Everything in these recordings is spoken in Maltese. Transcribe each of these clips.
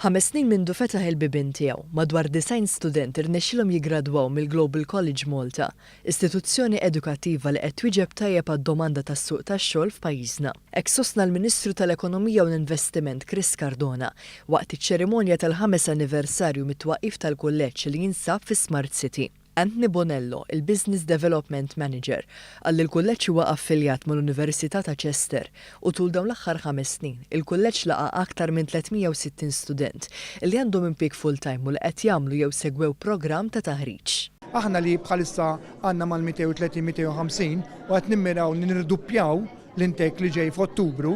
5 snin mindu fetaħ il-bibien tiegħu, madwar 90 student irnexxilhom jiggradwaw mill-Global College Malta, istituzzjoni edukattiva li qed twieġeb tajjeb għad-domanda tas-suq tax-xogħol f'pajjiżna. Hekk sostna l-Ministru tal-Ekonomija u l-Investiment Chris Cardona waqt iċ-ċerimonja tal-5 anniversarju mit-twaqqif tal-kulleġġ li jinsab fi Smart City. Anthony Bonello, il-Business Development Manager, għalli l-kulleġġ huwa affiljat mal-Università ta' Chester u tul dawn l-aħħar 5 snin il-kulleġġ laqa aktar minn 360 student li għandhom impjieg full-time u li qed jagħmlu jew segwew programm ta' taħriġ. Aħna li bħalissa għandna mal-230-250 u qed nimmiraw li nirdoppjaw l-intek li ġej f'Ottubru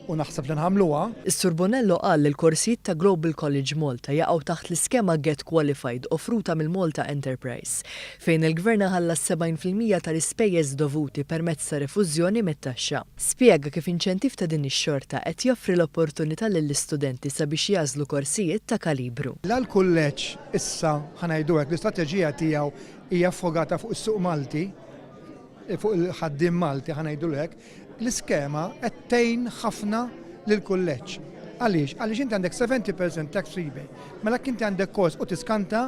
u naħseb li nħamluha. Is-Sur Bonello qal li l-korsijiet ta' Global College Malta jaqgħu taħt l-iskema Get Qualified offruta mill-Malta Enterprise, fejn il-Gvern ħallas 70% tal-ispejjeż dovuti permezz ta' refużjoni mit-taxxa. Spjega kif inċentiv ta' din ix-xorta qed joffri l-opportunità lill-istudenti sabiex jażlu korsijiet ta' kalibru. L-kulleġġ issa ħanajdulek l-istrateġija tiegħu hija affogata fuq is-suq Malti, fuq il-ħaddiem Malti ħanajdulek. L-iskema qed tgħin ħafna lill-kulleġġ. Għaliex? Għaliex inti għandek 70% tax rebate. Mela inti għandek kors u tiskanta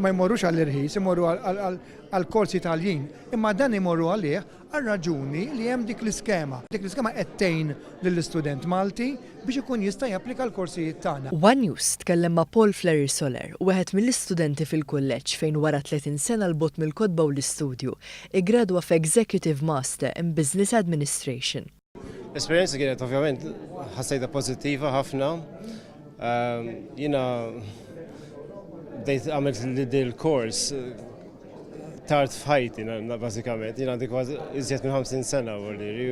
ma jmorrux għall-irħis, imorru għall-korsi Taljin. Imma dan imorru għalih għal raġuni li hemm dik l-iskema. Dik l-iskema qed tgħin lill-istudent Malti biex ikun jista' japplika l-korsijiet tagħna. One News tkellem ma' Paul Flery Soler, wieħed mill-istudenti fil-kulleġġ fejn wara 30 sena l-bot mill-kodba u l-istudju, igradwa f'Executive Master in Business Administration. L-esperienza kienet ovvjament ħassejta pozittiva ħafna. Jiena bdejt għamilt l-kors tard f'ħajti bażikament. Jiena għandi kważi iżjed minn 50 sena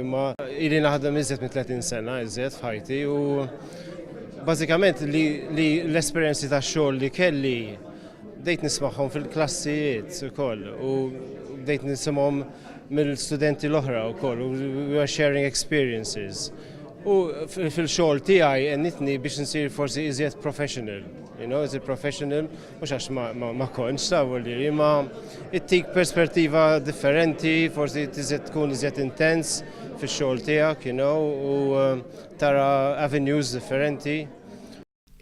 ma ili naħdem iżjed minn 30 sena iżjed f'ħajti u bażikament li l-esperjenzi tax-xogħol li kelli bdejt nismagħhom fil-klassijiet ukoll u bdejt nisimhom mill-studenti l-oħra wkoll u we were sharing experiences. U fil-xogħol tiegħi għennitni biex nsir forsi iżjed professional, iżjed professional, mhux għax ma kontx tafu li ma ittik perspettiva differenti, forsi tkun iżjed intens fix-xogħol tiegħek, u tara avenues differenti.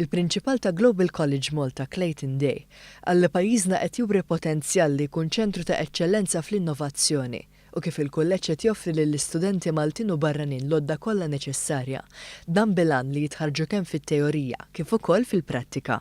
Il-prinċipal ta' Global College Malta, Clayton Day, għalli pajjiżna qed jubri potenzjal li jkun ċentru ta' eċċellenza fl-innovazzjoni u kif il-kulleġġ qed joffri lill-istudenti Maltin u barranin l-għodda kollha neċessarja, dan bilan li jitħarġu kemm fit-teorija kif ukoll fil-prattika.